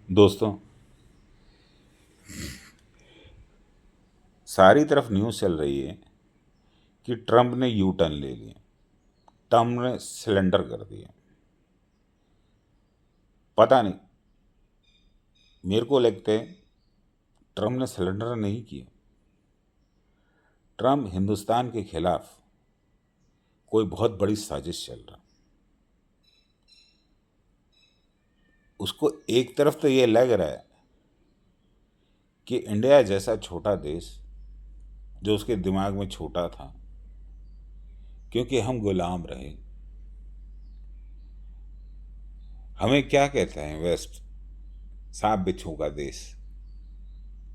दोस्तों, सारी तरफ न्यूज़ चल रही है कि ट्रंप ने यू टर्न ले लिया। ट्रंप ने सिलेंडर कर दिया। पता नहीं, मेरे को लगता है ट्रंप ने सिलेंडर नहीं किया। ट्रंप हिंदुस्तान के खिलाफ कोई बहुत बड़ी साजिश चल रहा। उसको एक तरफ तो ये लग रहा है कि इंडिया जैसा छोटा देश, जो उसके दिमाग में छोटा था क्योंकि हम गुलाम रहे। हमें क्या कहते हैं वेस्ट? सांप बिच्छू का देश।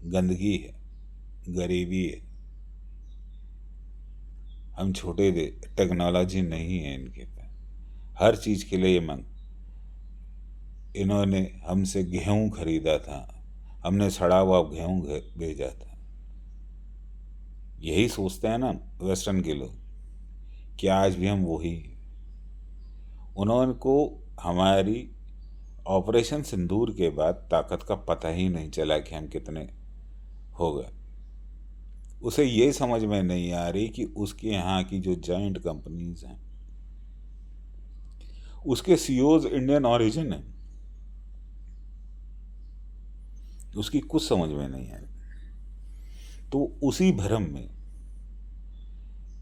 गंदगी है, गरीबी है, हम छोटे दे, टेक्नोलॉजी नहीं है इनके पास। हर चीज़ के लिए मंग इन्होंने हमसे गेहूं खरीदा था, हमने सड़ा हुआ गेहूं भेजा था। यही सोचते हैं ना वेस्टर्न के लोग कि आज भी हम वही हैं। उन्होंने को हमारी ऑपरेशन सिंदूर के बाद ताकत का पता ही नहीं चला कि हम कितने हो गए। उसे ये समझ में नहीं आ रही कि उसके यहाँ की जो जॉइंट कंपनीज हैं उसके सीईओज इंडियन ओरिजिन है। उसकी कुछ समझ में नहीं आ रही। तो उसी भ्रम में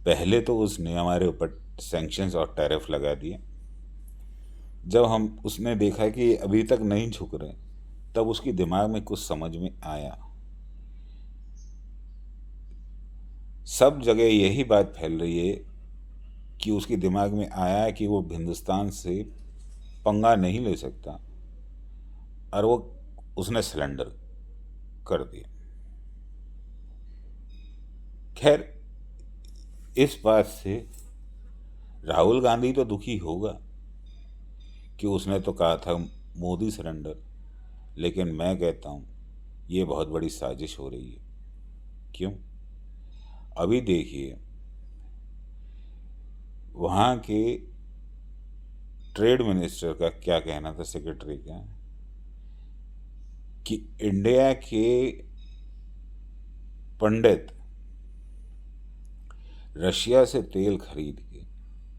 पहले तो उसने हमारे ऊपर सैंक्शंस और टैरिफ लगा दिए। जब हम उसने देखा कि अभी तक नहीं झुक रहे, तब उसकी दिमाग में कुछ समझ में आया। सब जगह यही बात फैल रही है कि उसके दिमाग में आया कि वो हिंदुस्तान से पंगा नहीं ले सकता, और वो उसने सिलेंडर कर दिया। खैर, इस बात से राहुल गांधी तो दुखी होगा कि उसने तो कहा था मोदी सरेंडर, लेकिन मैं कहता हूँ ये बहुत बड़ी साजिश हो रही है। क्यों? अभी देखिए, वहाँ के ट्रेड मिनिस्टर का क्या कहना था, सेक्रेटरी का, कि इंडिया के पंडित रशिया से तेल खरीद के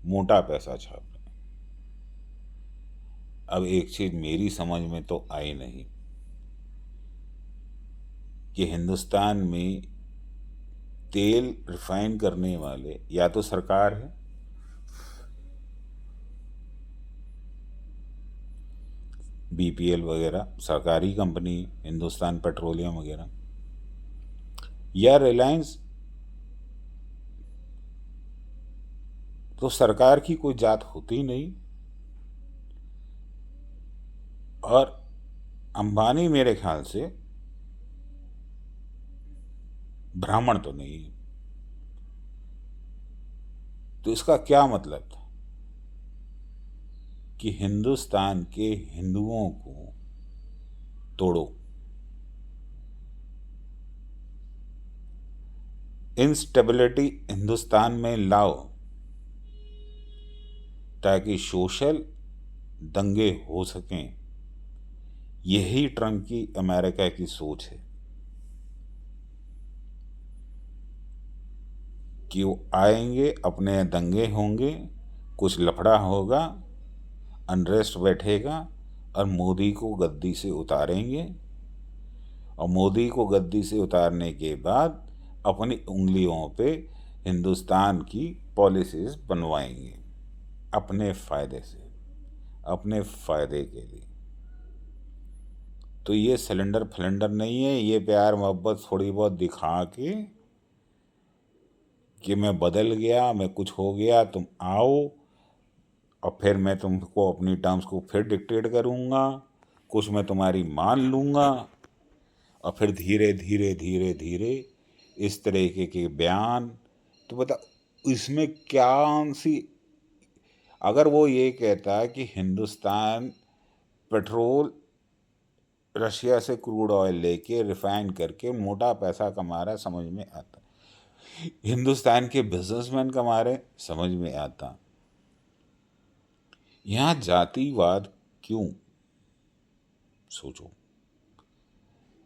मोटा पैसा छाप रहे हैं। अब एक चीज मेरी समझ में तो आई नहीं कि हिंदुस्तान में तेल रिफाइन करने वाले या तो सरकार है, बीपीएल वगैरह सरकारी कंपनी, हिंदुस्तान पेट्रोलियम वगैरह, या रिलायंस। तो सरकार की कोई जात होती नहीं। और अंबानी मेरे ख्याल से ब्राह्मण तो नहीं है। तो इसका क्या मतलब था कि हिंदुस्तान के हिंदुओं को तोड़ो, इंस्टेबिलिटी हिंदुस्तान में लाओ, ताकि सोशल दंगे हो सकें। यही ट्रंप की अमेरिका की सोच है कि वो आएंगे, अपने दंगे होंगे, कुछ लफड़ा होगा, अनरेस्ट बैठेगा, और मोदी को गद्दी से उतारेंगे। और मोदी को गद्दी से उतारने के बाद अपनी उंगलियों पे हिंदुस्तान की पॉलिसीज बनवाएंगे अपने फ़ायदे से, अपने फ़ायदे के लिए। तो ये सिलेंडर फलेंडर नहीं है, ये प्यार मोहब्बत थोड़ी बहुत दिखा के कि मैं बदल गया, मैं कुछ हो गया, तुम आओ, और फिर मैं तुमको अपनी टर्म्स को फिर डिक्टेट करूँगा, कुछ मैं तुम्हारी मान लूँगा। और फिर धीरे धीरे धीरे धीरे इस तरीके के बयान। तो बता, इसमें क्या सी, अगर वो ये कहता कि हिंदुस्तान पेट्रोल रशिया से क्रूड ऑयल लेके रिफाइन करके मोटा पैसा कमा रहा है, समझ में आता। हिंदुस्तान के बिजनेसमैन कमा रहे, समझ में आता। यहाँ जातिवाद क्यों? सोचो।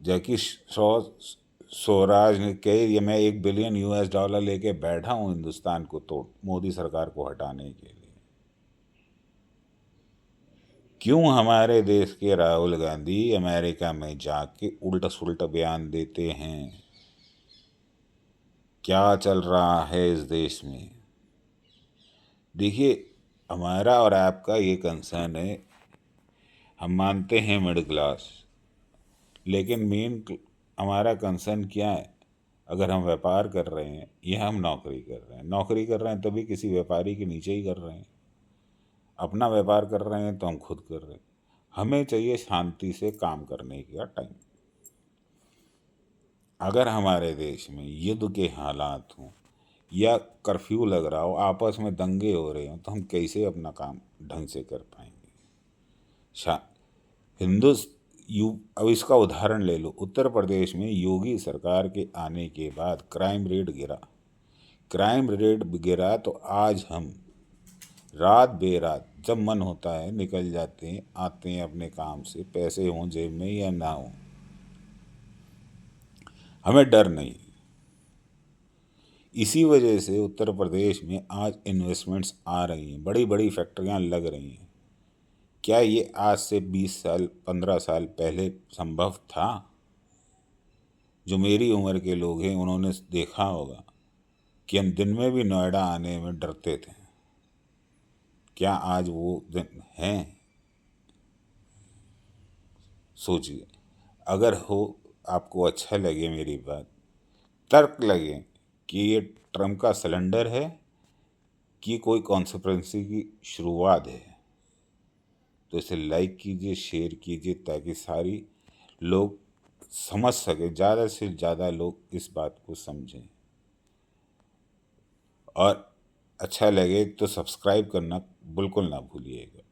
जबकि स्वराज ने कही ये मैं $1 बिलियन लेके बैठा हूँ हिंदुस्तान को तोड़ मोदी सरकार को हटाने के लिए। क्यों हमारे देश के राहुल गांधी अमेरिका में जाके उल्टा सुल्टा बयान देते हैं? क्या चल रहा है इस देश में? देखिए, हमारा और आपका ये कंसर्न है, हम मानते हैं मिडिल क्लास, लेकिन हमारा कंसर्न क्या है? अगर हम व्यापार कर रहे हैं या हम नौकरी कर रहे हैं, नौकरी कर रहे हैं तभी किसी व्यापारी के नीचे ही कर रहे हैं, अपना व्यापार कर रहे हैं तो हम खुद कर रहे हैं। हमें चाहिए शांति से काम करने का टाइम। अगर हमारे देश में युद्ध के हालात हों या कर्फ्यू लग रहा हो, आपस में दंगे हो रहे हों, तो हम कैसे अपना काम ढंग से कर पाएंगे? शा अब इसका उदाहरण ले लो, उत्तर प्रदेश में योगी सरकार के आने के बाद क्राइम रेट गिरा तो आज हम रात बेरात जब मन होता है निकल जाते हैं, आते हैं अपने काम से, पैसे हों जेब में या ना हो, हमें डर नहीं। इसी वजह से उत्तर प्रदेश में आज इन्वेस्टमेंट्स आ रही हैं, बड़ी बड़ी फैक्ट्रियां लग रही हैं। क्या ये आज से 20 साल 15 साल पहले संभव था? जो मेरी उम्र के लोग हैं उन्होंने देखा होगा कि हम दिन में भी नोएडा आने में डरते थे। क्या आज वो दिन हैं? सोचिए। अगर हो आपको अच्छा लगे मेरी बात, तर्क लगे कि ये ट्रम्प का सिलेंडर है कि कोई कॉन्स्पिरेसी की शुरुआत है, तो इसे लाइक कीजिए, शेयर कीजिए, ताकि सारी लोग समझ सके, ज़्यादा से ज़्यादा लोग इस बात को समझें। और अच्छा लगे तो सब्सक्राइब करना बिल्कुल ना भूलिएगा।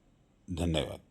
धन्यवाद।